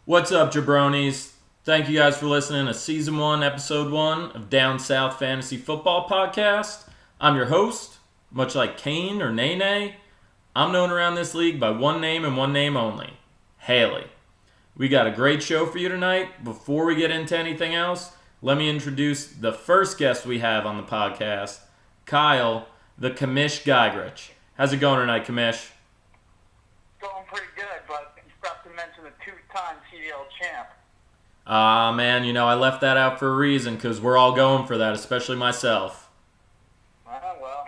What's up, jabronis? Thank you guys for listening to Season 1, Episode 1 of Down South Fantasy Football Podcast. I'm your host, much like Kane or Nene. I'm known around this league by one name and one name only, Haley. We got a great show for you tonight. Before we get into anything else, let me introduce the first guest we have on the podcast, Kyle, the Commish Geigrich. How's it going tonight, Commish? Going pretty good, but you forgot to mention the two-time CDL champ. Man, I left that out for a reason because we're all going for that, especially myself. Well,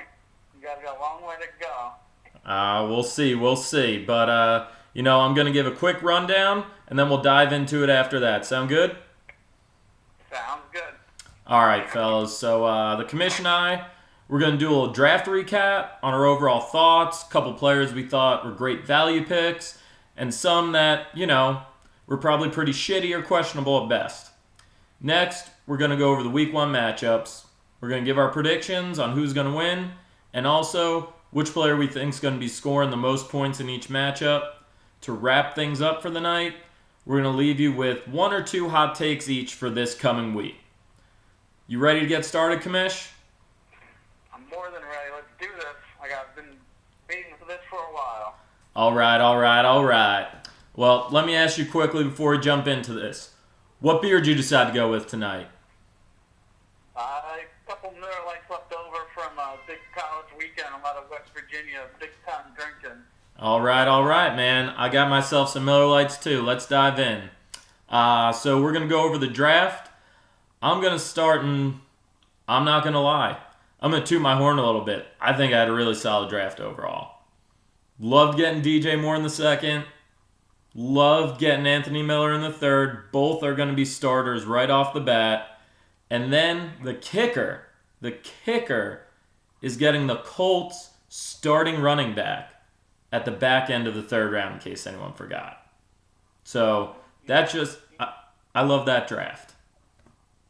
you guys got a long way to go. We'll see. But, I'm going to give a quick rundown, and then we'll dive into it after that. Sound good? Sounds good. All right, fellas. So, the Commish and I, we're going to do a little draft recap on our overall thoughts, a couple players we thought were great value picks, and some that, were probably pretty shitty or questionable at best. Next, we're going to go over the Week 1 matchups. We're going to give our predictions on who's going to win, and also which player we think is going to be scoring the most points in each matchup. To wrap things up for the night, we're going to leave you with one or two hot takes each for this coming week. You ready to get started, Commish? I'm more than ready. Let's do this. I've been waiting for this for a while. All right. Well, let me ask you quickly before we jump into this. What beer did you decide to go with tonight? A couple Miller Lights left over from a big college weekend. A lot of West Virginia big-time drinking. All right, man. I got myself some Miller Lights too. Let's dive in. So we're going to go over the draft. I'm going to start and I'm not going to lie. I'm going to toot my horn a little bit. I think I had a really solid draft overall. Loved getting DJ Moore in the second. Loved getting Anthony Miller in the third. Both are going to be starters right off the bat. And then the kicker is getting the Colts starting running back at the back end of the third round, in case anyone forgot. So that's just, I love that draft.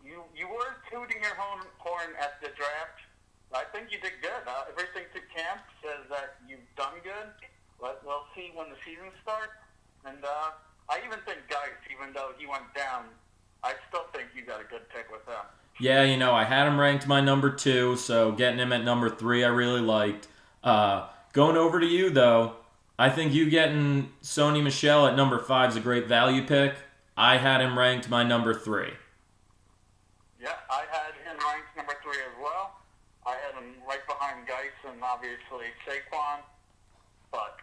You were tooting your horn at the draft. I think you did good. Everything to camp says that you've done good. We'll see when the season starts. And I even think Geis, even though he went down, I still think you got a good pick with him. Yeah, I had him ranked my number 2, so getting him at number 3 I really liked. Going over to you, though, I think you getting Sony Michel at number 5 is a great value pick. I had him ranked my number 3. Yeah, I had him ranked number 3 as well. I had him right behind Geis and obviously Saquon. But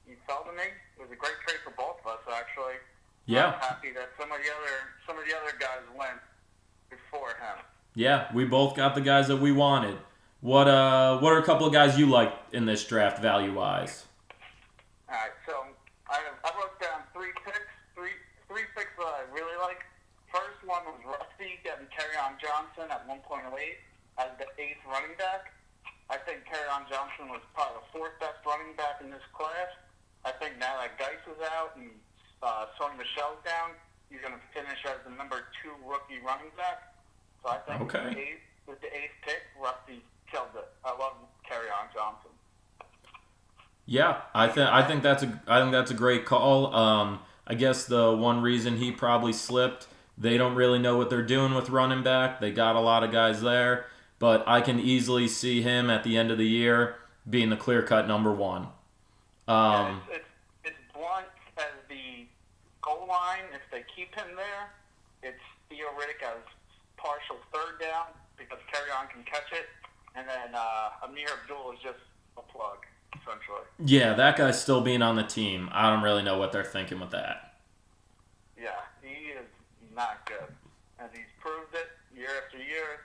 he fell to me. It was a great trade for both of us, actually. Yeah. I'm happy that some of the other guys went before him. Yeah, we both got the guys that we wanted. What are a couple of guys you liked in this draft value-wise? All right, so I wrote down three picks that I really like. First one was Rusty getting Kerryon Johnson at 1.08 as the 8th running back. I think Kerryon Johnson was probably the 4th best running back in this class. I think now that Geis is out and Sony Michel's down, he's going to finish as the number 2 rookie running back. So I think with the 8th pick, Rusty killed it. I love Kerryon Johnson. Yeah, I think that's a great call. I guess the one reason he probably slipped, they don't really know what they're doing with running back. They got a lot of guys there, but I can easily see him at the end of the year being the clear-cut number 1. It's blunt as the goal line. If they keep him there, it's theoretic as partial third down because Kerryon can catch it, and then Amir Abdul is just a plug, essentially. Yeah, that guy's still being on the team. I don't really know what they're thinking with that. Yeah, he is not good, and he's proved it year after year,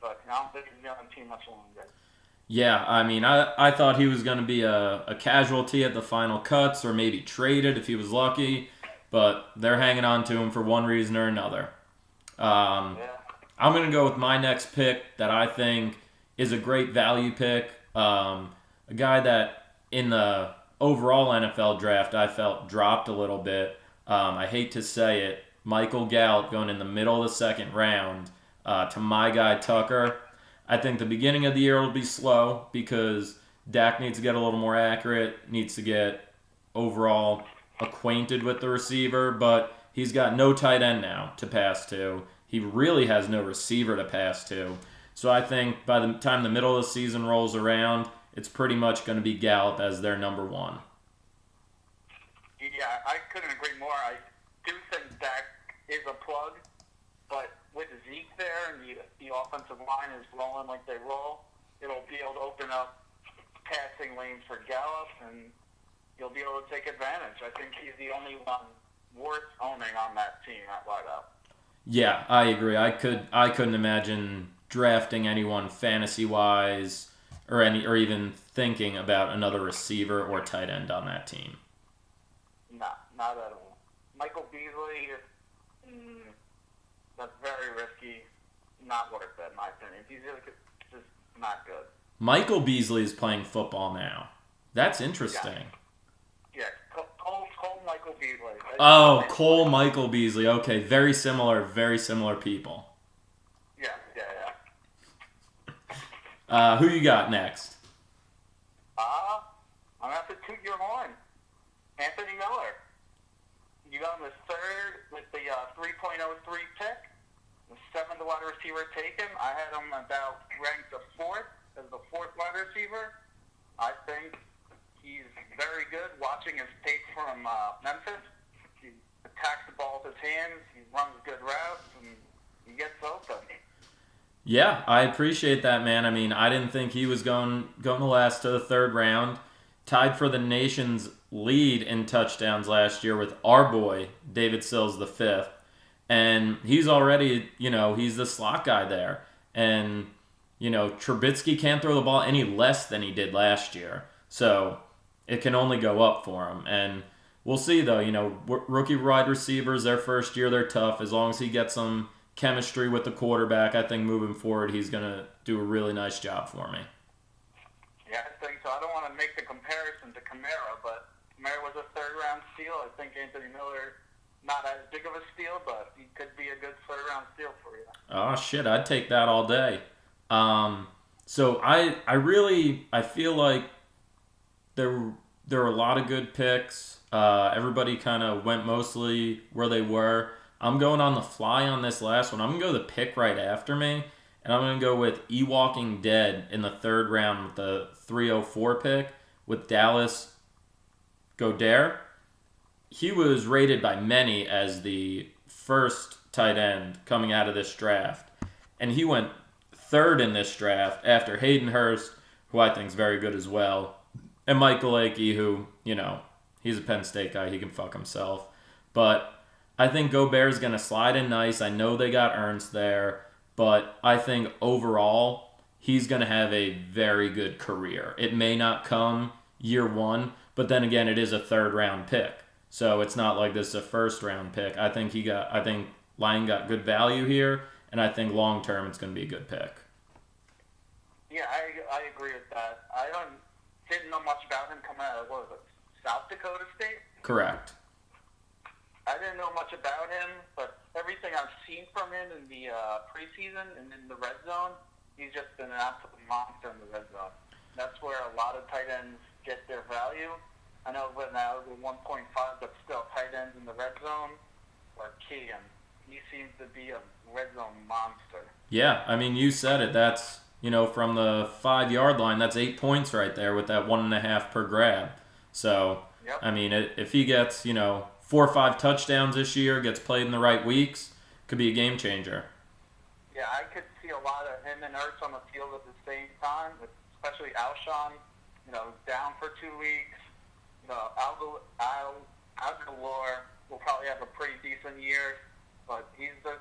but I don't think he's been on the team much longer. Yeah, I thought he was going to be a casualty at the final cuts or maybe traded if he was lucky, but they're hanging on to him for one reason or another. I'm going to go with my next pick that I think is a great value pick. A guy that in the overall NFL draft I felt dropped a little bit. I hate to say it. Michael Gallup going in the middle of the second round to my guy Tucker. I think the beginning of the year will be slow because Dak needs to get a little more accurate, needs to get overall acquainted with the receiver, but he's got no tight end now to pass to. He really has no receiver to pass to. So I think by the time the middle of the season rolls around, it's pretty much going to be Gallup as their number one. Yeah, I couldn't agree more. I do think Dak is a plug, but with Zeke there and the offensive line is rolling like they roll, it'll be able to open up passing lanes for Gallup, and you'll be able to take advantage. I think he's the only one worth owning on that team at wideout. Yeah, I agree. I couldn't imagine drafting anyone fantasy wise or even thinking about another receiver or tight end on that team. No, not at all. Michael Beasley, that's very risky. Not worth it, in my opinion. He's just not good. Michael Beasley is playing football now. That's interesting. Yeah, Cole Michael Beasley. Oh, Cole Michael Beasley. Okay, very similar people. Yeah. Who you got next? I'm going to have to toot your horn. Anthony Miller. You got him the third with the 3.03 pick. The seventh wide receiver taken. I had him about ranked the fourth as the fourth wide receiver. I think he's very good. Watching his tape from Memphis, he attacks the ball with his hands. He runs good routes, and he gets open. Yeah, I appreciate that, man. I mean, I didn't think he was going to last to the third round. Tied for the nation's lead in touchdowns last year with our boy, David Sills the fifth. And he's already, he's the slot guy there. And, Trubisky can't throw the ball any less than he did last year. So it can only go up for him. And we'll see, though. Rookie wide receivers, their first year, they're tough. As long as he gets some chemistry with the quarterback, I think moving forward, he's going to do a really nice job for me. Yeah, I think so. I don't want to make the comparison to Kamara, but Kamara was a third-round steal. I think Anthony Miller, not as big of a steal, but he could be a good third-round steal for you. Oh, shit, I'd take that all day. So I feel like there are a lot of good picks. Everybody kind of went mostly where they were. I'm going on the fly on this last one. I'm going to go the pick right after me, and I'm going to go with E-Walking Dead in the third round with the 304 pick with Dallas Goedert. He was rated by many as the first tight end coming out of this draft, and he went third in this draft after Hayden Hurst, who I think is very good as well, and Mike Gesicki, who, he's a Penn State guy. He can fuck himself. But I think Gobert's going to slide in nice. I know they got Ernst there, but I think overall he's going to have a very good career. It may not come year one, but then again, it is a third-round pick. So it's not like this is a first-round pick. I think Lyon got good value here, and I think long-term it's going to be a good pick. Yeah, I agree with that. I didn't know much about him coming out of, South Dakota State? Correct. I didn't know much about him, but everything I've seen from him in the preseason and in the red zone, he's just been an absolute monster in the red zone. That's where a lot of tight ends get their value. I know when I was at 1.5, but still tight ends in the red zone are key, and he seems to be a red zone monster. Yeah, I mean, you said it. That's, from the 5-yard line, that's 8 points right there with that 1.5 per grab. So, yep. I mean, if he gets, 4 or 5 touchdowns this year, gets played in the right weeks, could be a game changer. Yeah, I could see a lot of him and Ertz on the field at the same time, especially Alshon, down for 2 weeks. Aguilar will probably have a pretty decent year, but he's the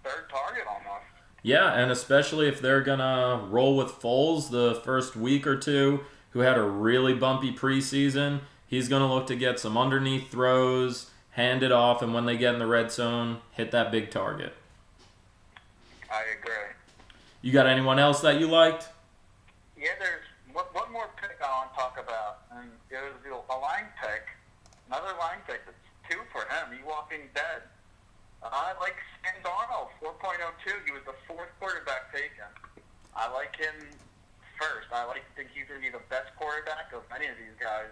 third target almost. Yeah, and especially if they're going to roll with Foles the first week or two, who had a really bumpy preseason, he's going to look to get some underneath throws, hand it off, and when they get in the red zone, hit that big target. I agree. You got anyone else that you liked? Yeah, there's one more pick I want to talk about, and it was a line pick. Another line pick. It's 2 for him. E-Walking Dead. I like Sam Darnold, 4.02. He was the 4th quarterback taken. I like him first. I think he's going to be the best quarterback of many of these guys.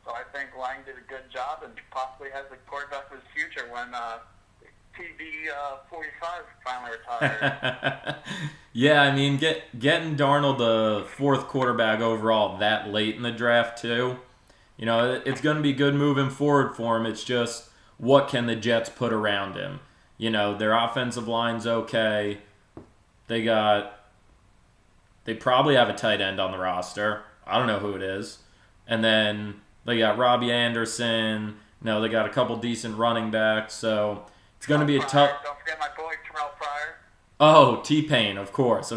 So I think Lang did a good job and possibly has the quarterback for his future when TB 45 finally retires. Yeah, I mean, getting Darnold the fourth quarterback overall that late in the draft too. You know, it's going to be good moving forward for him. It's just what can the Jets put around him? You know, their offensive line's okay. They probably have a tight end on the roster. I don't know who it is. And then they got Robbie Anderson. No, they got a couple decent running backs. So it's going to be a tough. Don't forget my boy Terrell Pryor. Oh, T-Pain, of course.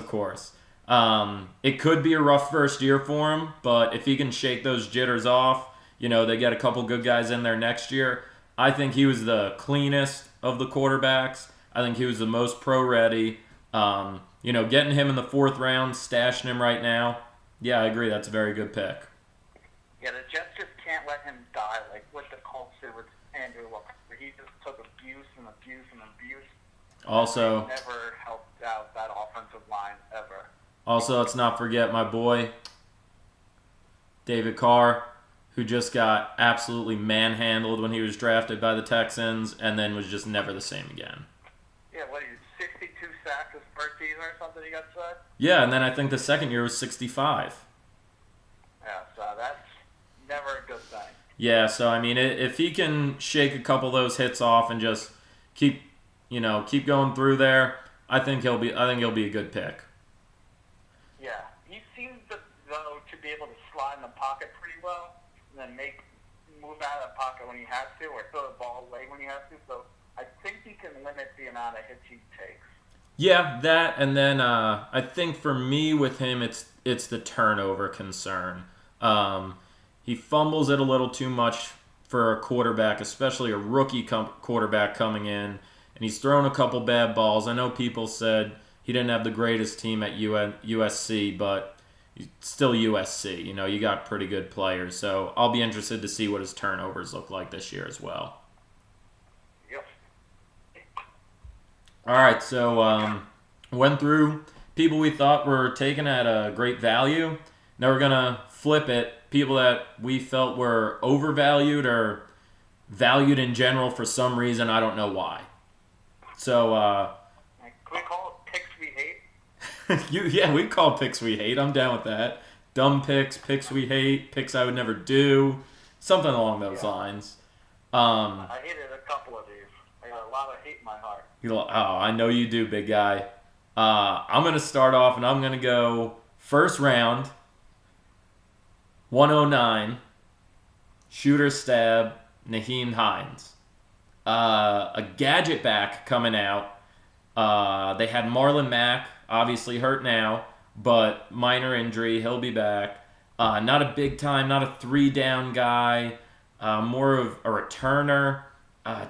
It could be a rough first year for him, but if he can shake those jitters off, you know, they get a couple good guys in there next year. I think he was the cleanest of the quarterbacks. I think he was the most pro-ready. You know, getting him in the fourth round, stashing him right now, yeah, I agree. That's a very good pick. Yeah, the Jets just can't let him die like what the Colts did with Andrew Luck. He just took abuse and abuse and abuse. Also, he never helped out that offensive line ever. Also, let's not forget my boy, David Carr, who just got absolutely manhandled when he was drafted by the Texans and then was just never the same again. Yeah, what, he 62 sacks his first season or something he got said? Yeah, and then I think the second year was 65. Yeah, so that's never a good thing. Yeah, so I mean, if he can shake a couple of those hits off and just keep going through there, I think he'll be a good pick. Yeah, he seems though to be able to slide in the pocket pretty well, and then move out of the pocket when he has to, or throw the ball away when he has to. So I think he can limit the amount of hits he takes. Yeah, that, and then I think for me with him, it's the turnover concern. He fumbles it a little too much for a quarterback, especially a rookie quarterback coming in, and he's thrown a couple bad balls. I know people said he didn't have the greatest team at USC, but still USC. You know, you got pretty good players, so I'll be interested to see what his turnovers look like this year as well. Yep. All right, so went through people we thought were taken at a great value. Now we're going to flip it. People that we felt were overvalued or valued in general for some reason. I don't know why. So, can we call it picks we hate? Yeah, we call picks we hate. I'm down with that. Dumb picks we hate, picks I would never do, something along those lines. I hated a couple of these. I got a lot of hate in my heart. I know you do, big guy. I'm going to start off, and I'm going to go first round, 109, shooter stab, Nyheim Hines. A gadget back coming out. They had Marlon Mack, obviously hurt now, but minor injury. He'll be back. Not a big time, not a 3-down guy. More of a returner.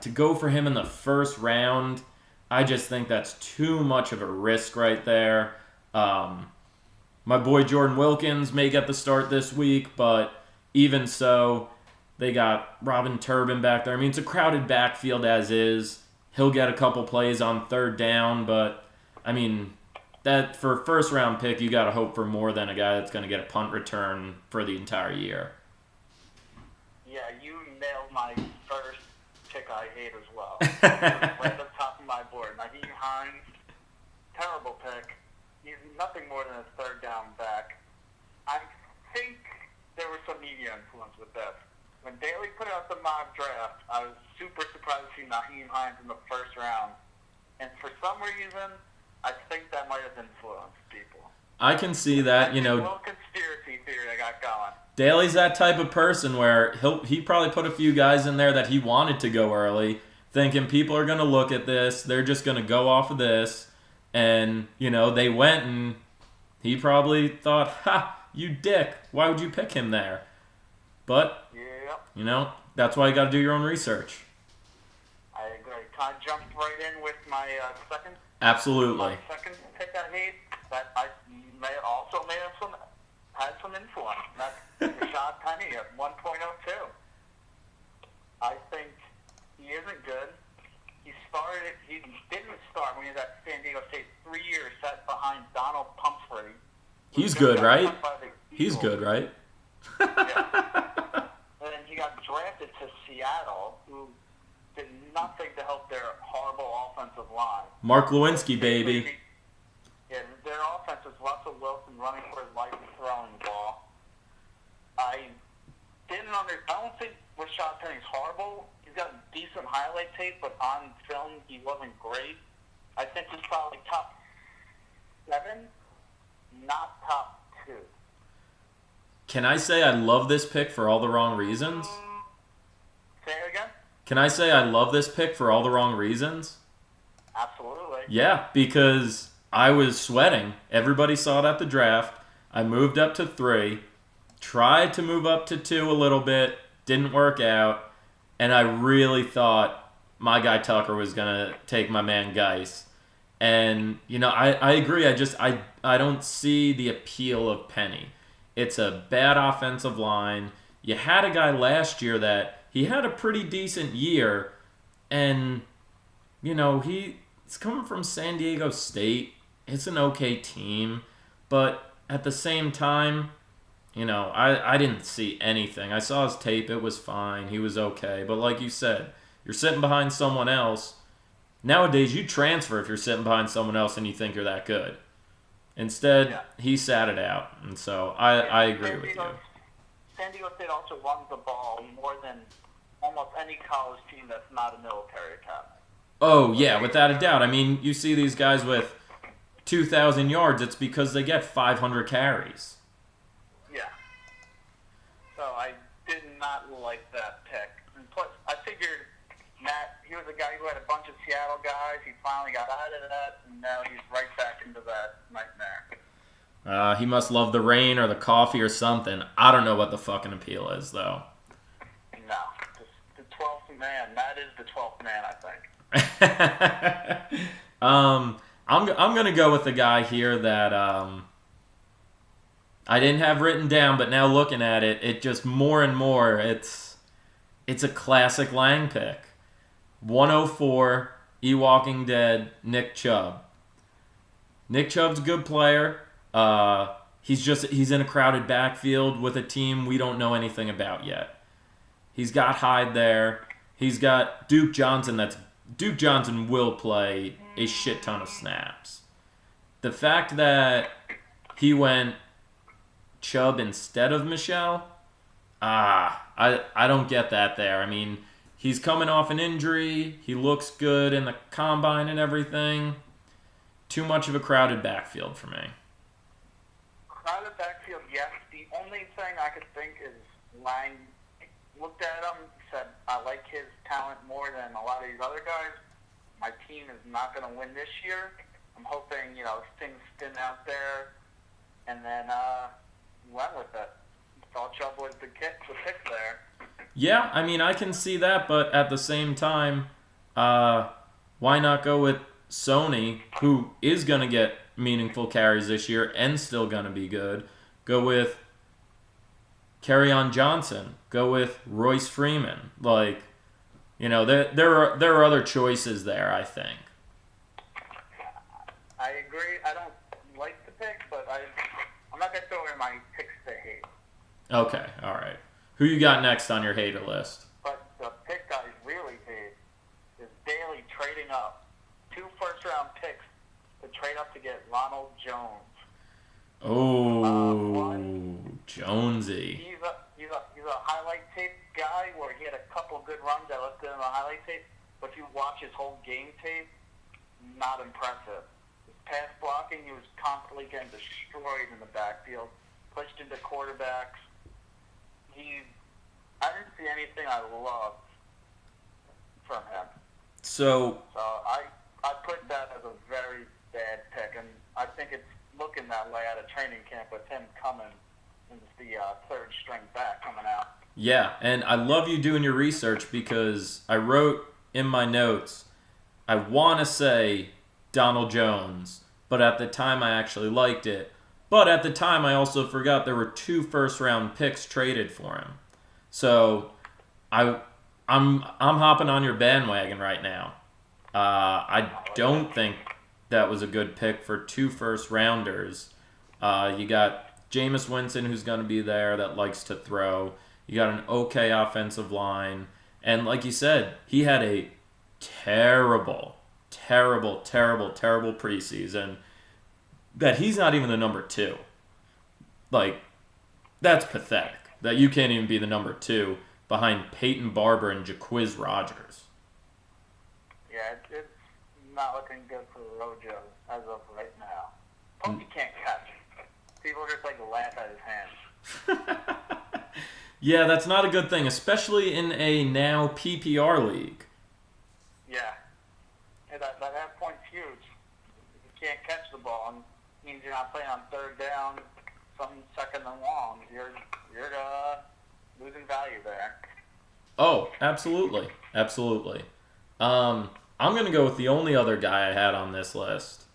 To go for him in the first round, I just think that's too much of a risk right there. My boy Jordan Wilkins may get the start this week, but even so, they got Robin Turbin back there. I mean, it's a crowded backfield as is. He'll get a couple plays on third down, but, I mean, that for a first-round pick, you got to hope for more than a guy that's going to get a punt return for the entire year. Yeah, you nailed my first pick I hate as well. Right at the top of my board. Nyheim Hines, terrible pick. He's nothing more than a third down back. I think there was some media influence with this. When Daly put out the mock draft, I was super surprised to see Nyheim Hines in the first round. And for some reason, I think that might have influenced people. I can see that, you know. A little conspiracy theory I got going. Daly's that type of person where he probably put a few guys in there that he wanted to go early, thinking people are going to look at this, they're just going to go off of this. And, you know, they went and he probably thought, ha, you dick. Why would you pick him there? But, you know, that's why you got to do your own research. I agree. Can I jump right in with my second? Absolutely. My second pick I hate that I may have had some influence. That's Rashad Penny at 1.02. I think he isn't good. He didn't start when he was at San Diego State 3 years set behind Donald Pumphrey. He's good, right? He's good, right? Yeah. And then he to Seattle, who did nothing to help their horrible offensive line. Mark Lewinsky, baby. Yeah, their offense is Russell Wilson running for his life and throwing the ball. I don't think Rashad Penny's horrible. He's got decent highlight tape, but on film he wasn't great. I think he's probably top 7, not top 2. Can I say I love this pick for all the wrong reasons? Say it again? Can I say I love this pick for all the wrong reasons? Absolutely. Yeah, because I was sweating. Everybody saw it at the draft. I moved up to 3, tried to move up to 2 a little bit, didn't work out, and I really thought my guy Tucker was going to take my man Geis. And, I agree. I don't see the appeal of Penny. It's a bad offensive line. You had a guy last year that he had a pretty decent year, and, he's coming from San Diego State. It's an okay team, but at the same time, I didn't see anything. I saw his tape. It was fine. He was okay. But like you said, you're sitting behind someone else. Nowadays, you transfer if you're sitting behind someone else and you think you're that good. Instead, he sat it out. And so I agree with you. San Diego State also runs the ball more than almost any college team that's not a military academy. Oh, yeah, without a doubt. I mean, you see these guys with 2,000 yards, it's because they get 500 carries. Yeah. So I did not like that pick. And plus, I figured Matt, he was a guy who had a bunch of Seattle guys. He finally got out of that, and now he's right back into that nightmare. He must love the rain or the coffee or something. I don't know what the fucking appeal is, though. No. The 12th man. That is the 12th man, I think. I'm gonna go with the guy here that I didn't have written down, but now looking at it, it just more and more it's a classic Lang pick. 104, E-Walking Dead, Nick Chubb. Nick Chubb's a good player. He's in a crowded backfield with a team we don't know anything about yet. He's got Hyde there. He's got Duke Johnson. Duke Johnson will play a shit ton of snaps. The fact that he went Chubb instead of Michelle, I don't get that there. I mean, he's coming off an injury. He looks good in the combine and everything. Too much of a crowded backfield for me. Crowded backfield, yes. The only thing I could think is Lang looked at him, said, I like his talent more than a lot of these other guys. My team is not going to win this year. I'm hoping, things spin out there, and then went with it. Thought Chubb was the pick there. Yeah, I mean, I can see that, but at the same time, why not go with Sony, who is going to get meaningful carries this year and still going to be good? Go with Kerryon Johnson. Go with Royce Freeman. Like, there are other choices there, I think. I agree. I don't like the pick, but I'm not going to throw in my picks to hate. Okay, all right. Who you got next on your hater list? But the pick I really hate is Daly trading up 2 first-round picks to trade up to get Ronald Jones. Oh, Jonesy. He's a highlight tape guy where he had a couple good runs that looked good in the highlight tape, but if you watch his whole game tape, not impressive. His pass blocking, he was constantly getting destroyed in the backfield, pushed into quarterbacks. I didn't see anything I loved from him. So I put that as a very bad pick, and I think it's looking that way out of training camp with him coming as the third string back coming out. Yeah, and I love you doing your research because I wrote in my notes, I want to say Donald Jones, but at the time I actually liked it. But at the time I also forgot there were 2 first-round picks traded for him. So I'm hopping on your bandwagon right now. I don't think that was a good pick for 2 first-rounders. You got Jameis Winston, who's going to be there, that likes to throw. You got an okay offensive line. And like you said, he had a terrible preseason that he's not even the number 2. Like, that's pathetic. That you can't even be the number 2 behind Peyton Barber and Jaquiz Rogers. Yeah, it's not looking good for Rojo as of right now. Hope he can't catch. People just laugh at his hands. Yeah, that's not a good thing, especially in a now PPR league. Yeah. That point's huge. If you can't catch the ball, it means you're not playing on third down, some second and long. You're losing value there. Oh, absolutely. I'm going to go with the only other guy I had on this list.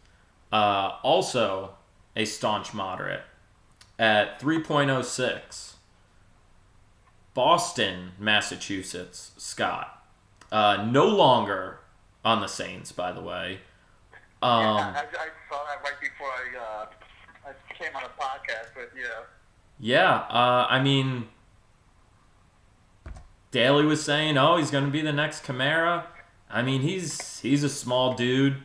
Also a staunch moderate at 3.06. Boston, Massachusetts, Scott. No longer on the Saints, by the way. Yeah, I saw that right before I came on a podcast with you. Yeah, I mean, Daly was saying, he's going to be the next Kamara. I mean, he's a small dude,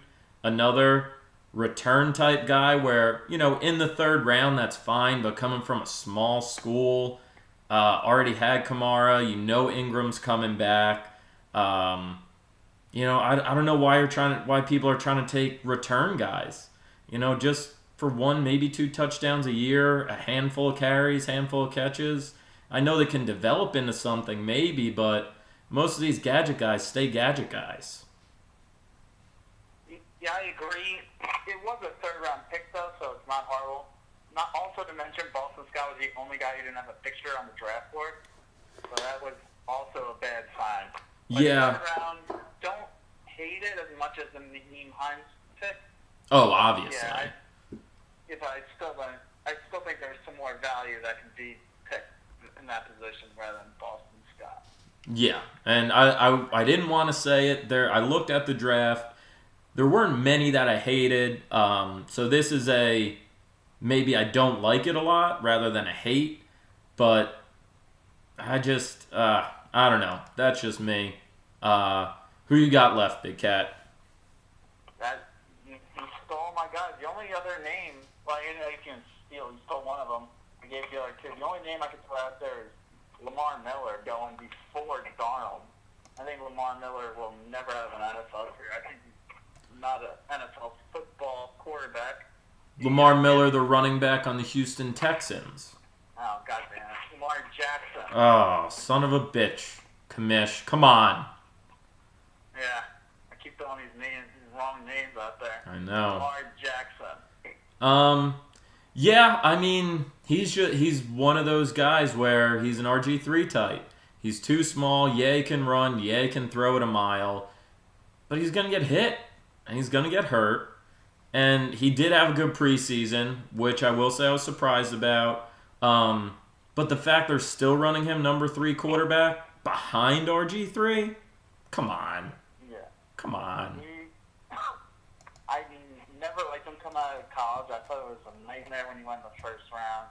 another return type guy where, in the third round, that's fine, but coming from a small school, already had Kamara, Ingram's coming back. I don't know why people are trying to take return guys. Just for 1, maybe 2 touchdowns a year, a handful of carries, handful of catches. I know they can develop into something maybe, but most of these gadget guys stay gadget guys. Yeah, I agree. It was a third-round pick, though, so it's not horrible. Not also to mention, Boston Scott was the only guy who didn't have a picture on the draft board, so that was also a bad sign. But Yeah. Third round, don't hate it as much as the Naheem Hines pick. Oh, obviously. Yeah, I still think there's some more value that can be picked in that position rather than Boston Scott. Yeah, and I didn't want to say it there. I looked at the draft. There weren't many that I hated. So this is maybe I don't like it a lot rather than a hate. But I just, I don't know. That's just me. Who you got left, Big Cat? You stole my guy. The only other name, you can steal. You stole one of them. I gave the other 2. The only name I could throw out there is Lamar Miller going before Darnold. I think Lamar Miller will never have an NFL career. I think he's not an NFL football quarterback. Lamar Miller, the running back on the Houston Texans. Oh, goddamn. Lamar Jackson. Oh, son of a bitch. Commish. Come on. Yeah. I keep throwing these wrong names out there. I know. Lamar Jackson. Yeah, I mean, he's one of those guys where he's an RG3 type. He's too small. Yeah, he can run. Yeah, he can throw it a mile. But he's going to get hit. And he's going to get hurt. And he did have a good preseason, which I will say I was surprised about. But the fact they're still running him number 3 quarterback behind RG3? Come on. Yeah. Come on. I never liked him coming out of college. I thought it was a nightmare when he went in the first round.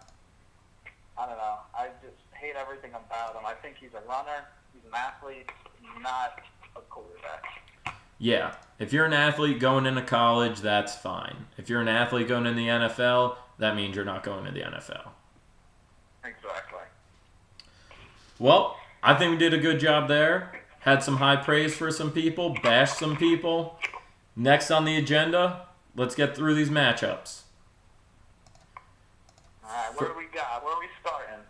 I don't know. I just hate everything about him. I think he's a runner. He's an athlete, not a quarterback. Yeah. If you're an athlete going into college, that's fine. If you're an athlete going in the NFL, that means you're not going to the NFL. Exactly. Well, I think we did a good job there. Had some high praise for some people, bashed some people. Next on the agenda, let's get through these matchups. All right, what do we got? Where are we starting?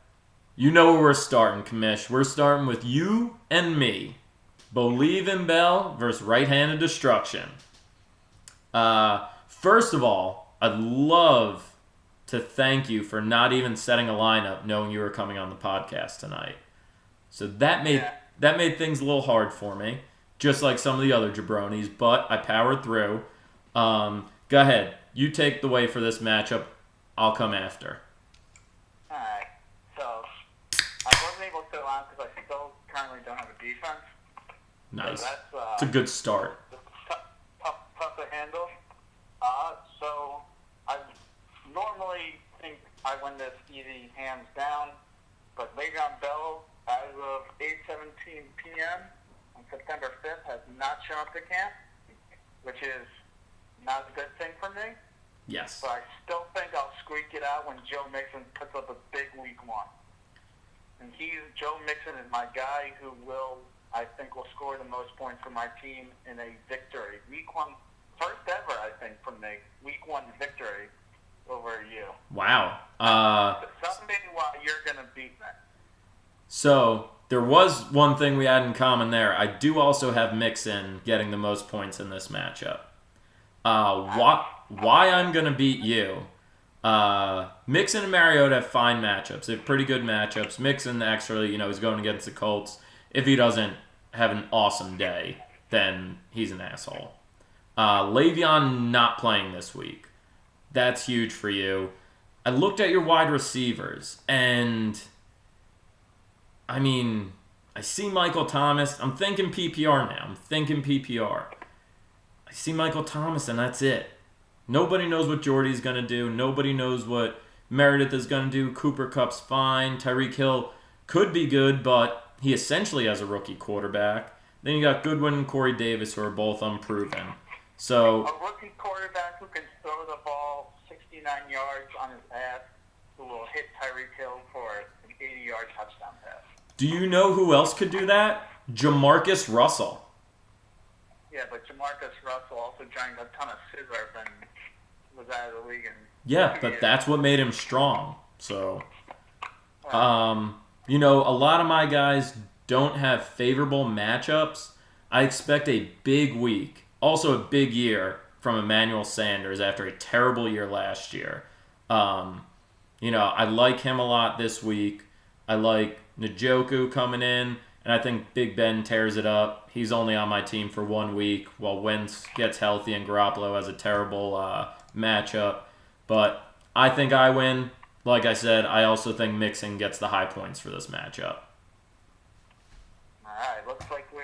You know where we're starting, Commish. We're starting with you and me. Believe in Bell versus right-handed destruction. First of all, I'd love to thank you for not even setting a lineup knowing you were coming on the podcast tonight. So that made things a little hard for me, just like some of the other jabronis, but I powered through. Go ahead. You take the way for this matchup. I'll come after. All right. So I wasn't able to line because I still currently don't have a defense. Nice. So It's a good start. Tough to handle. So I normally think I win this easy hands down, but Le'Veon Bell as of 8:17 p.m. on September 5th, has not shown up to camp, which is not a good thing for me. Yes. But I still think I'll squeak it out when Joe Mixon puts up a big week 1. And Joe Mixon is my guy who I think will score the most points for my team in a victory. Week 1, first ever, I think, from me. Week 1 victory over you. Wow. Tell me why you're going to beat me. So there was one thing we had in common there. I do also have Mixon getting the most points in this matchup. Why I'm going to beat you. Mixon and Mariota have fine matchups. They have pretty good matchups. Mixon actually, he's going against the Colts. If he doesn't have an awesome day, then he's an asshole. Le'Veon not playing this week. That's huge for you. I looked at your wide receivers, and I see Michael Thomas. I'm thinking PPR now. I see Michael Thomas, and that's it. Nobody knows what Jordy's going to do. Nobody knows what Meredith is going to do. Cooper Kupp's fine. Tyreek Hill could be good, but he essentially has a rookie quarterback. Then you got Goodwin and Corey Davis, who are both unproven. So a rookie quarterback who can throw the ball 69 yards on his ass, who will hit Tyreek Hill for an 80-yard touchdown pass. do you know who else could do that? Jamarcus Russell. Yeah, but Jamarcus Russell also drank a ton of scissors and was out of the league. Yeah, but that's what made him strong. So, a lot of my guys don't have favorable matchups. I expect a big week, also a big year from Emmanuel Sanders after a terrible year last year. I like him a lot this week. I like Njoku coming in, and I think Big Ben tears it up. He's only on my team for 1 week while Wentz gets healthy and Garoppolo has a terrible matchup. But I think I win. Like I said, I also think Mixon gets the high points for this matchup. All right, looks like we're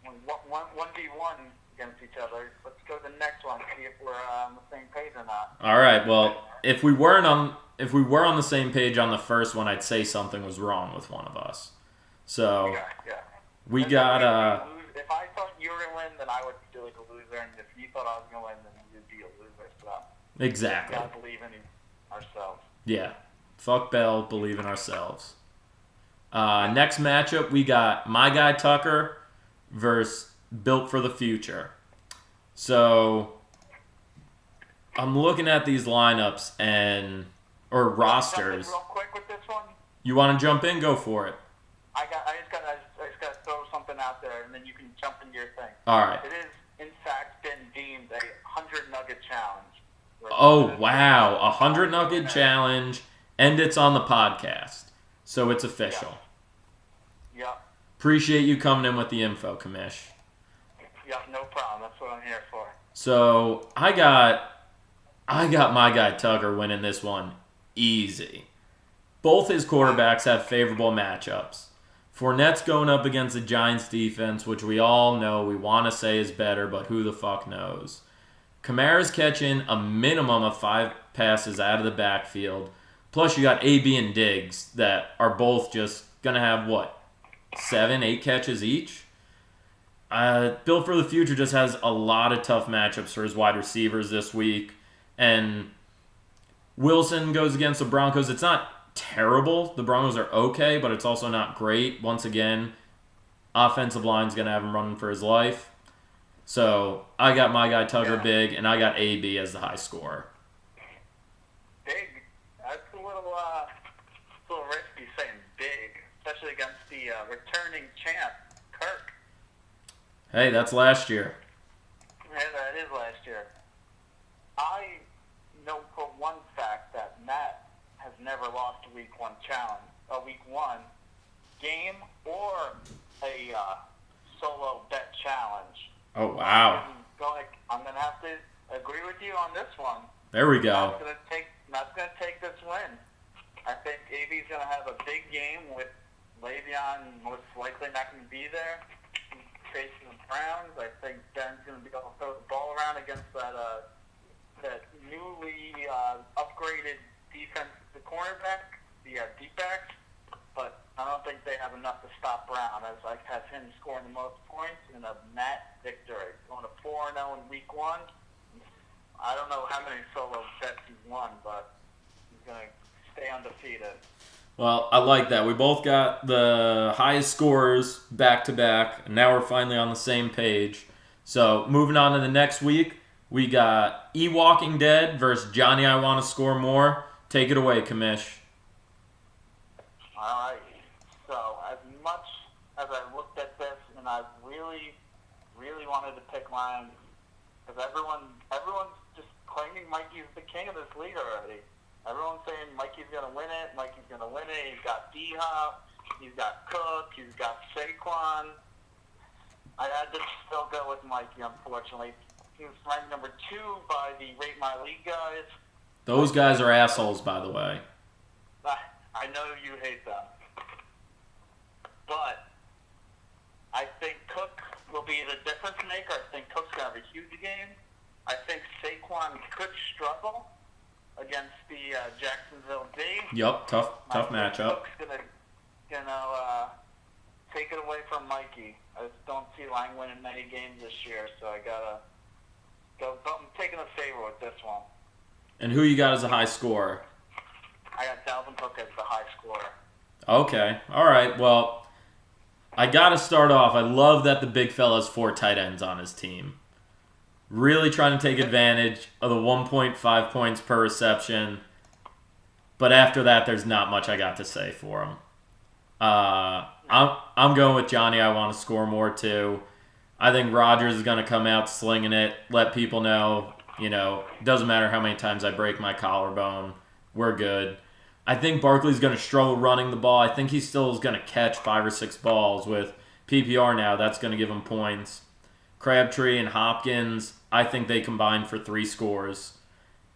1v1 against each other. Let's go to the next one, see if we're on the same page or not. All right. Well, if we were on the same page on the first one, I'd say something was wrong with one of us. So yeah. we got. If I thought you were gonna win, then I would feel like a loser, and if you thought I was gonna win, then you'd be a loser. So Exactly. we gotta believe in ourselves. Yeah. Fuck Bell. Believe in ourselves. Next matchup, we got my guy Tucker versus Built for the Future. So I'm looking at these lineups or rosters. Real quick with this one. You want to jump in? Go for it. I just gotta throw something out there, and then you can jump into your thing. All right. It is, in fact, been deemed a 100 nugget challenge. Oh, wow. 100 nugget challenge, and it's on the podcast. So it's official. Yeah. Appreciate you coming in with the info, Commish. Yeah, no problem. That's what I'm here for. So I got my guy Tucker winning this one easy. Both his quarterbacks have favorable matchups. Fournette's going up against the Giants defense, which we all know we want to say is better, but who the fuck knows. Kamara's catching a minimum of 5 passes out of the backfield. Plus you got AB and Diggs that are both just going to have, 7, 8 catches each? Built for the Future just has a lot of tough matchups for his wide receivers this week. And Wilson goes against the Broncos. It's not terrible. The Broncos are okay, but it's also not great. Once again, offensive line's going to have him running for his life. So I got my guy Tucker big, and I got AB as the high scorer. Big? That's a little risky saying big, especially against the returning champ, Kirk. Hey, that's last year. Yeah, that is last year. I know for one fact that Matt has never lost a week 1 game or a solo bet challenge. Oh, wow. I'm going to have to agree with you on this one. There we go. Not going to take this win. I think AB's going to have a big game with Le'Veon most likely not going to be there. He's facing the Browns. I think Ben's going to be able to throw the ball around against that newly upgraded defense, the cornerback, the deep backs. But I don't think they have enough to stop Brown, as I have him scoring the most points in a Matt victory. Going to 4-0 in week 1. I don't know how many solo bets he's won, but he's going to stay undefeated. Well, I like that. We both got the highest scores back-to-back, and now we're finally on the same page. So, moving on to the next week, we got E-Walking Dead versus Johnny I Want to Score More. Take it away, Commish. All right. So, as much as I looked at this, and I really, really wanted to pick mine, because everyone's just claiming Mikey's the king of this league already. Everyone's saying Mikey's going to win it. Mikey's going to win it. He's got D-Hop. He's got Cook. He's got Saquon. I had to still go with Mikey, unfortunately. He was ranked number 2 by the Rate My League guys. Those guys are assholes, by the way. I know you hate them. But I think Cook will be the difference maker. I think Cook's going to have a huge game. I think Saquon could struggle against the Jacksonville D. Yup, tough matchup. Cook's gonna take it away from Mikey. I just don't see Lang winning many games this year, so I gotta go. I'm taking a favor with this one. And who you got as a high scorer? I got Dalvin Cook as the high scorer. Okay, all right. Well, I gotta start off. I love that the big fella has 4 tight ends on his team. Really trying to take advantage of the 1.5 points per reception. But after that, there's not much I got to say for him. I'm going with Johnny. I want to score more, too. I think Rodgers is going to come out slinging it, let people know, doesn't matter how many times I break my collarbone, we're good. I think Barkley's going to struggle running the ball. I think he still is going to catch 5 or 6 balls with PPR now. That's going to give him points. Crabtree and Hopkins, I think they combine for 3 scores.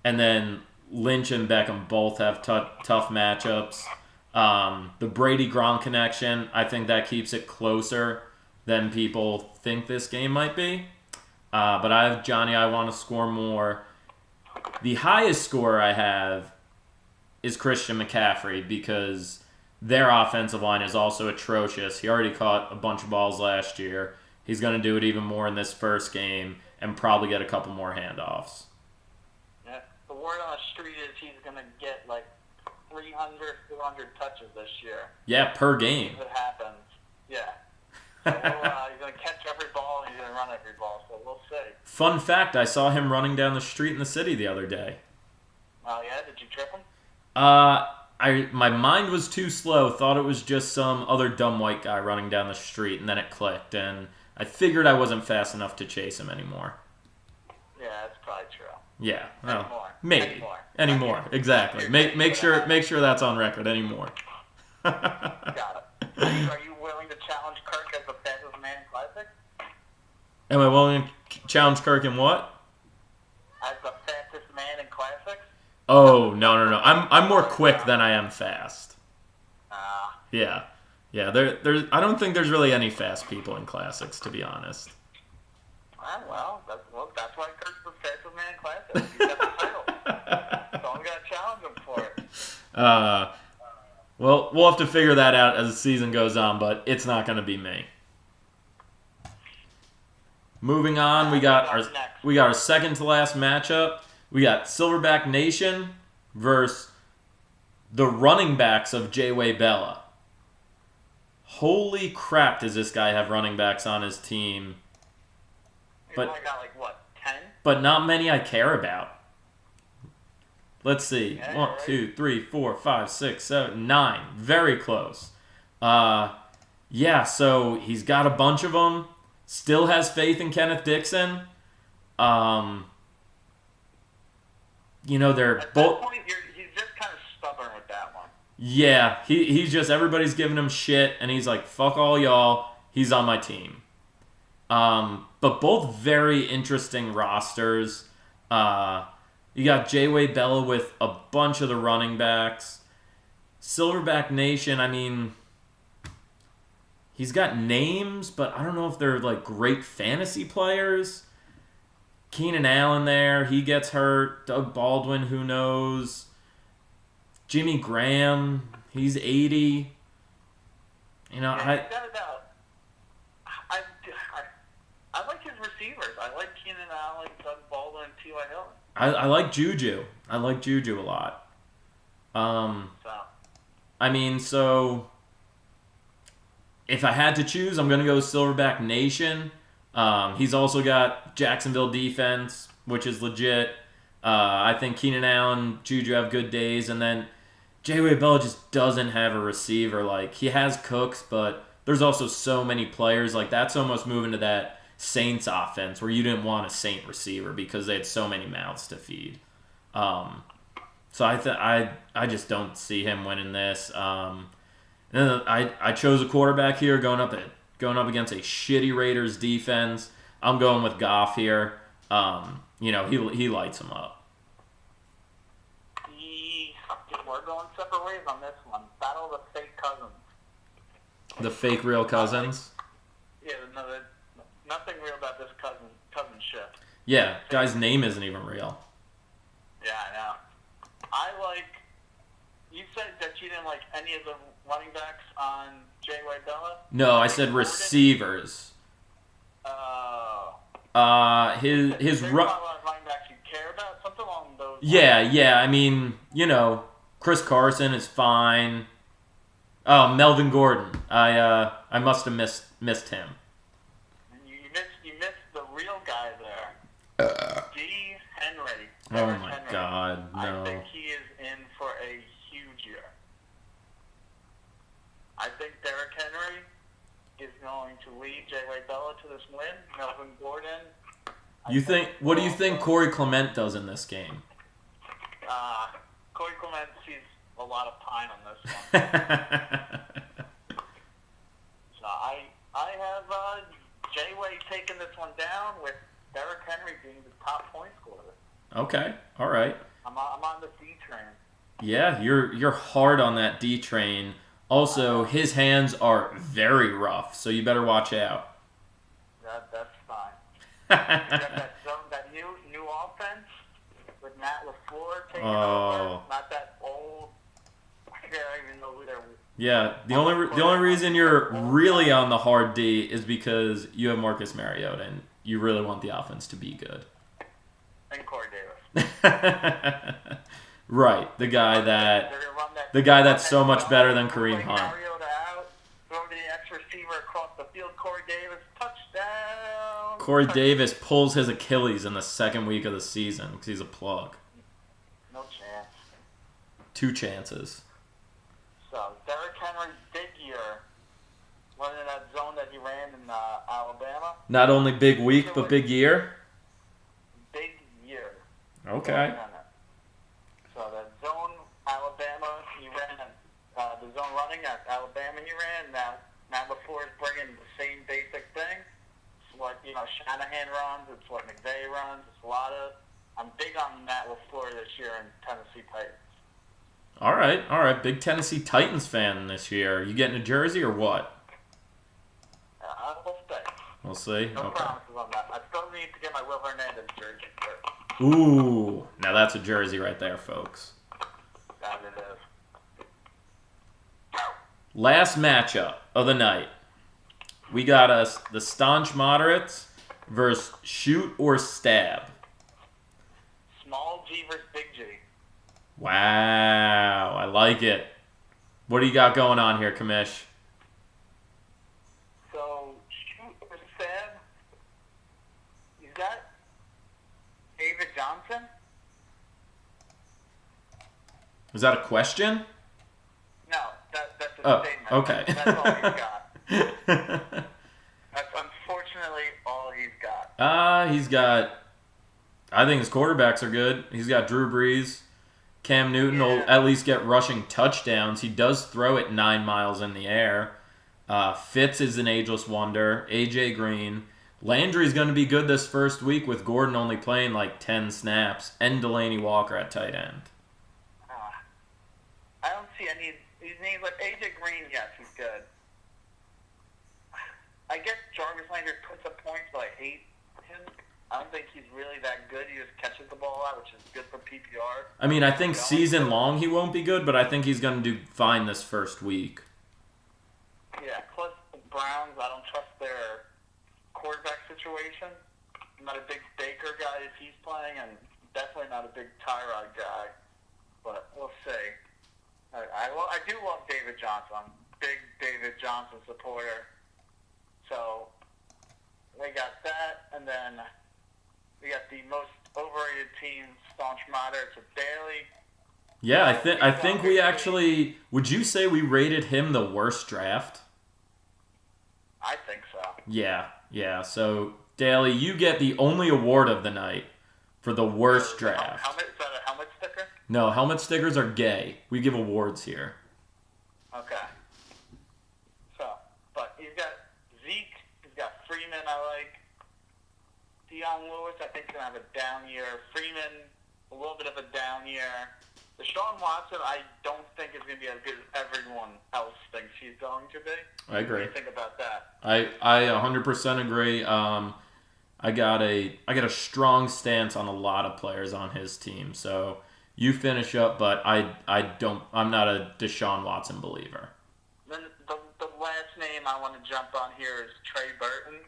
And then Lynch and Beckham both have tough matchups. The Brady-Gronk connection, I think that keeps it closer than people think this game might be. But I have Johnny, I want to score more. The highest score I have is Christian McCaffrey because their offensive line is also atrocious. He already caught a bunch of balls last year. He's going to do it even more in this first game and probably get a couple more handoffs. Yeah, the word on the street is he's going to get like 300, 400 touches this year. Yeah, per game. If it happens. Yeah. So he's going to catch every ball and he's going to run every ball, so we'll see. Fun fact, I saw him running down the street in the city the other day. Oh, yeah? Did you trip him? My mind was too slow. Thought it was just some other dumb white guy running down the street, and then it clicked, and I figured I wasn't fast enough to chase him anymore. Yeah, that's probably true. Yeah, well, Anymore. maybe anymore. Exactly. Make sure that's on record. Anymore. Got it. Are you willing to challenge Kirk as the fastest man in Classic? Am I willing to challenge Kirk in what? As the fastest man in Classic? Oh no! I'm more quick than I am fast. Yeah. There's I don't think there's really any fast people in classics, to be honest. Well, that's why Kirk's the fastest man in Classic. He's got the title. So I'm gonna challenge him for it. Well, we'll have to figure that out as the season goes on, but it's not going to be me. Moving on, we got our second to last matchup. We got Silverback Nation versus the running backs of J-Way Bella. Holy crap, does this guy have running backs on his team? He's only got 10? But not many I care about. Let's see. Yeah, 1, 2, 3, 4, 5, 6, 7, 9. Very close. So he's got a bunch of them. Still has faith in Kenneth Dixon. They're At both. that point, he's just kind of stubborn with that one. Yeah, he's just, everybody's giving him shit, and he's like, fuck all y'all. He's on my team. But both very interesting rosters. You got J-Way Bella with a bunch of the running backs. Silverback Nation, he's got names, but I don't know if they're great fantasy players. Keenan Allen there, he gets hurt. Doug Baldwin, who knows? Jimmy Graham, he's 80. You know, I like his receivers. I like Keenan Allen, Doug Baldwin, and T.Y. Hilton. I like Juju. I like Juju a lot. I mean, so if I had to choose, I'm gonna go Silverback Nation. He's also got Jacksonville defense, which is legit. I think Keenan Allen, Juju have good days, and then J-Way Bell just doesn't have a receiver. Like, he has Cooks, but there's also so many players. Like, that's almost moving to that Saints offense where you didn't want a Saint receiver because they had so many mouths to feed. So I just don't see him winning this. And then I chose a quarterback here going up against a shitty Raiders defense. I'm going with Goff here. He lights him up. We're going separate ways on this one. Battle of the fake cousins. The fake real cousins? Nothing real about this cousinship. Yeah, guy's name isn't even real. Yeah, I know. You said that you didn't like any of the running backs on J.Y. Bella? No, I said receivers. His There's not a lot of running backs you care about? Something along those lines. Yeah. I mean, Chris Carson is fine. Oh, Melvin Gordon. I must have missed him. You missed the real guy there. D. Henry. Oh my God, no. I think he is in for a huge year. I think Derrick Henry is going to lead J.Y. Bella to this win. Melvin Gordon. What do you think Corey Clement does in this game? Corey Clement sees a lot of pine on this one. So I have J-Way taking this one down with Derrick Henry being the top point scorer. Okay, all right. I'm on the D train. Yeah, you're hard on that D train. Also, his hands are very rough, so you better watch out. That's fine. that new offense with Matt LaFleur taking over. Not that old. I don't even know who they're. Yeah, the only reason you're really on the hard D is because you have Marcus Mariota and you really want the offense to be good. And Corey Davis. Right, the guy that's so much better than Kareem Hunt. Mariota out, throw the X receiver across the field. Corey Davis, touchdown. Corey Davis pulls his Achilles in the second week of the season because he's a plug. No chance. 2 chances. So, Derrick Henry, big year, running that zone that he ran in Alabama. Not only big week, but big year? Big year. Okay. So, that zone, Alabama, he ran the zone running at Alabama he ran. Now LaFleur is bringing the same basic thing. It's what, Shanahan runs. It's what McVay runs. It's a lot of... I'm big on Matt LaFleur this year in Tennessee Titans. All right. Big Tennessee Titans fan this year. You getting a jersey or what? We'll stay. We'll see. No Okay. promises on that. I still need to get my Will Hernandez jersey first. Ooh, now that's a jersey right there, folks. That it is. Last matchup of the night. We got us the Staunch Moderates versus Shoot or Stab. Small G versus Big G. Wow, I like it. What do you got going on here, Commish? So, Shoot or Stab, you got David Johnson? Is that a question? No, that's a statement. Okay. That's all he's got. That's unfortunately all he's got. I think his quarterbacks are good. He's got Drew Brees. Cam Newton will at least get rushing touchdowns. He does throw it 9 miles in the air. Fitz is an ageless wonder. A.J. Green. Landry's going to be good this first week with Gordon only playing like 10 snaps and Delaney Walker at tight end. I don't see any of these names. Like A.J. Green, yes, he's good. I guess Jarvis Landry puts up points, but I hate him. I don't think he's really that good. He just catches the ball out, which is good for PPR. I mean, I think season long he won't be good, but I think he's going to do fine this first week. Yeah. Browns. I don't trust their quarterback situation. I'm not a big Baker guy if he's playing, and definitely not a big Tyrod guy. But we'll see. I do love David Johnson. I'm a big David Johnson supporter. So we got that, and then we got the most overrated team, Staunch Moderates with Daly. Yeah, I think we actually. Would you say we rated him the worst draft? I think so. Yeah. So Daly, you get the only award of the night for the worst draft. Is that a helmet sticker? No, helmet stickers are gay. We give awards here. Okay. So, but he's got Zeke. He's got Freeman. I like. Dion Lewis, I think, is going to have a down year. Freeman, a little bit of a down year. Deshaun Watson, I don't think is going to be as good as everyone else thinks he's going to be. I agree. What do you think about that? I 100% agree. I got a strong stance on a lot of players on his team. So you finish up, but I'm not a Deshaun Watson believer. Then the last name I want to jump on here is Trey Burton.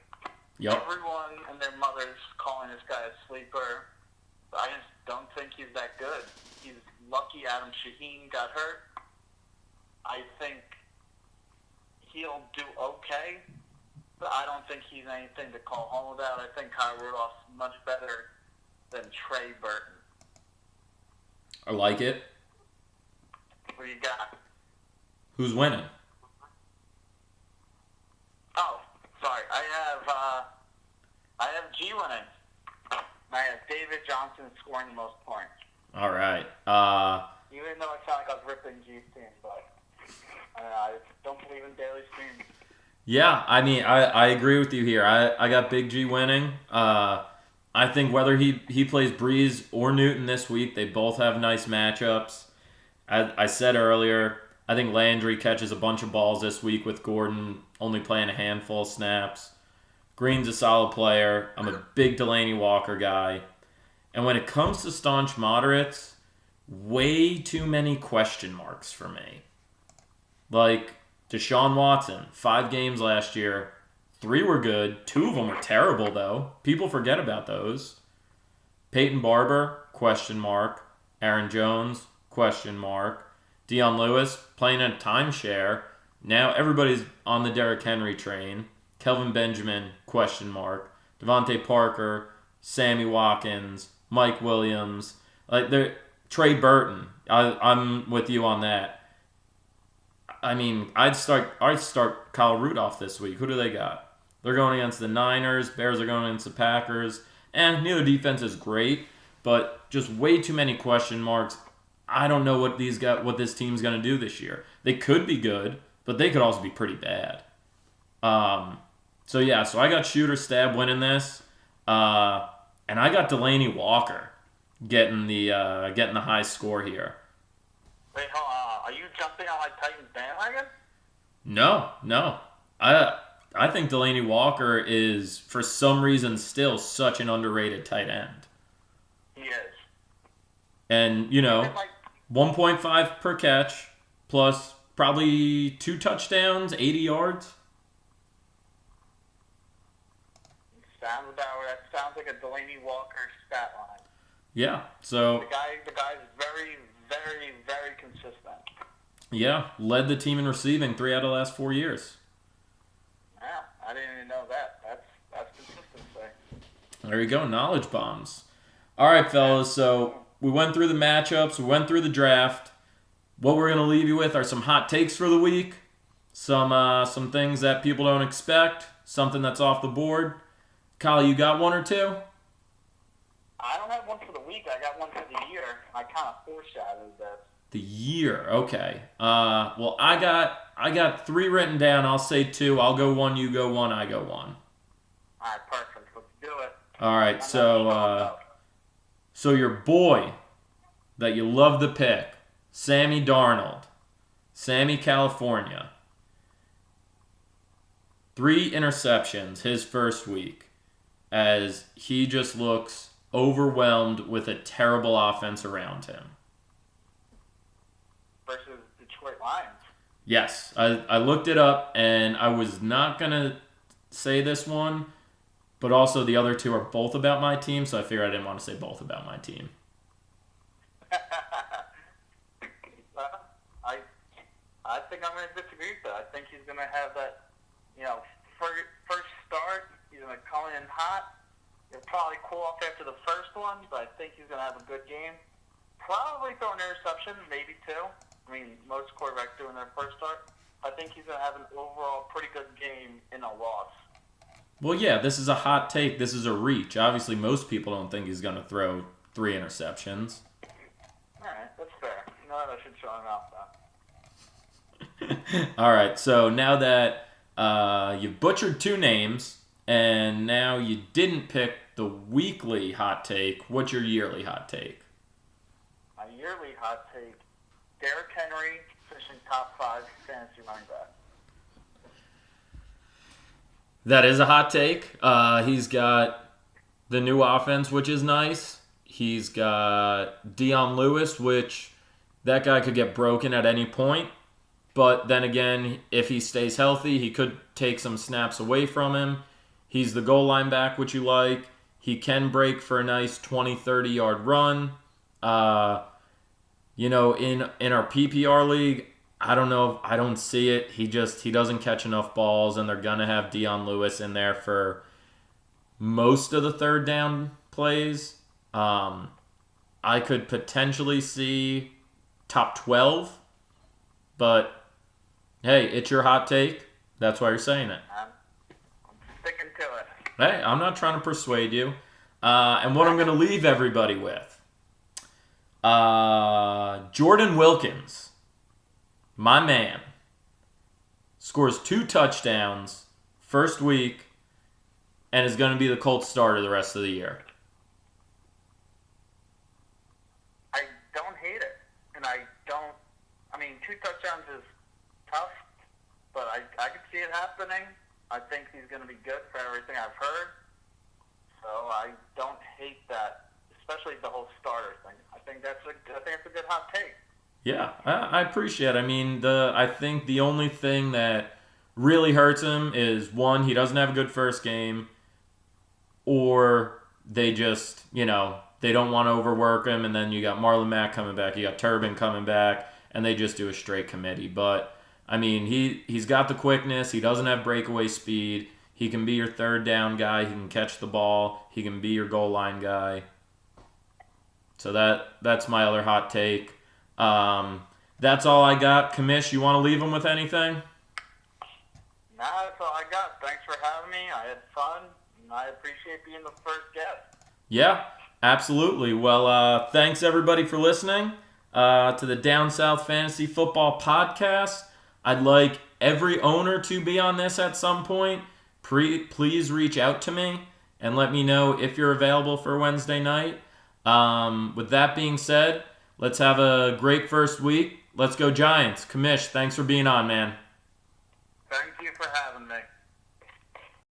Yep. Everyone and their mother's calling this guy a sleeper. But I just don't think he's that good. He's lucky Adam Shaheen got hurt. I think he'll do okay, but I don't think he's anything to call home about. I think Kyle Rudolph's much better than Trey Burton. I like it. What do you got? Who's winning? Oh, sorry. I have G winning. I have David Johnson scoring the most points. All right. Even though I sound like I was ripping G's team, but I don't believe in Daly's team. Yeah, I mean, I agree with you here. I got Big G winning. I think whether he plays Breeze or Newton this week, they both have nice matchups. I said earlier, I think Landry catches a bunch of balls this week with Gordon only playing a handful of snaps. Green's a solid player. I'm a big Delaney Walker guy. And when it comes to staunch moderates, way too many question marks for me. Like Deshaun Watson, 5 games last year. 3 were good. 2 of them were terrible, though. People forget about those. Peyton Barber, question mark. Aaron Jones, question mark. Dion Lewis, playing in a timeshare. Now everybody's on the Derrick Henry train. Kelvin Benjamin, question mark. Devontae Parker, Sammy Watkins, Mike Williams. Trey Burton. I'm with you on that. I mean, I'd start Kyle Rudolph this week. Who do they got? They're going against the Niners. Bears are going against the Packers. And neither defense is great, but just way too many question marks. I don't know what this team's going to do this year. They could be good, but they could also be pretty bad. So I got Shooter Stab winning this, and I got Delaney Walker getting the high score here. Wait, hold on. Are you jumping on my Titans bandwagon? No. I think Delaney Walker is, for some reason, still such an underrated tight end. He is. And, 1.5 per catch, plus probably 2 touchdowns, 80 yards. That sounds like a Delaney Walker stat line. Yeah, so... The guy's very, very, very consistent. Yeah, led the team in receiving 3 out of the last 4 years. Yeah, I didn't even know that. That's consistency. There you go, knowledge bombs. All right, fellas, so we went through the matchups, we went through the draft. What we're going to leave you with are some hot takes for the week, some things that people don't expect, something that's off the board. Kyle, you got one or two? I don't have one for the week. I got one for the year. I kind of foreshadowed this. The year, okay. Well, I got 3 written down. I'll say 2. I'll go 1. You go 1. I go 1. All right, perfect. Let's do it. All right, so your boy that you love to pick, Sammy Darnold, Sammy California. 3 interceptions his first week, as he just looks overwhelmed with a terrible offense around him. Versus Detroit Lions. Yes, I looked it up, and I was not going to say this one, but also the other two are both about my team, so I figured I didn't want to say both about my team. I think I'm going to disagree with that. I think he's going to have that, first start. He's going to come in hot. He'll probably cool off after the first one, but I think he's going to have a good game. Probably throw an interception, maybe two. I mean, most quarterbacks doing their first start. I think he's going to have an overall pretty good game in a loss. Well, yeah, this is a hot take. This is a reach. Obviously, most people don't think he's going to throw 3 interceptions. All right, that's fair. No, I should show him out, though. All right, so now that you've butchered 2 names, and now you didn't pick the weekly hot take, what's your yearly hot take? My yearly hot take, Derrick Henry finishing top 5 fantasy running back. That is a hot take. He's got the new offense, which is nice. He's got Dion Lewis, which that guy could get broken at any point. But then again, if he stays healthy, he could take some snaps away from him. He's the goal line back, which you like. He can break for a nice 20, 30-yard run. In our PPR league, I don't know. I don't see it. He doesn't catch enough balls, and they're going to have Dion Lewis in there for most of the third down plays. I could potentially see top 12, but hey, it's your hot take. That's why you're saying it. I'm sticking to it. Hey, I'm not trying to persuade you. And what I'm going to leave everybody with. Jordan Wilkins, my man, scores 2 touchdowns first week and is going to be the Colts starter the rest of the year. I don't hate it. And I mean, 2 touchdowns is tough, but I can see it happening. I think he's going to be good for everything I've heard. So I don't hate that, especially the whole starter thing. I think that's a good hot take. Yeah, I appreciate it. I mean, I think the only thing that really hurts him is, one, he doesn't have a good first game, or they just, they don't want to overwork him, and then you got Marlon Mack coming back, you got Turbin coming back, and they just do a straight committee. But, I mean, he's got the quickness, he doesn't have breakaway speed, he can be your third down guy, he can catch the ball, he can be your goal line guy. So that's my other hot take. That's all I got. Commish, you want to leave them with anything? Nah, that's all I got. Thanks for having me. I had fun, and I appreciate being the first guest. Yeah, absolutely. Well, thanks everybody for listening to the Down South Fantasy Football Podcast. I'd like every owner to be on this at some point. Please reach out to me and let me know if you're available for Wednesday night. With that being said, let's have a great first week. Let's go Giants. Commish, thanks for being on, man. Thank you for having me.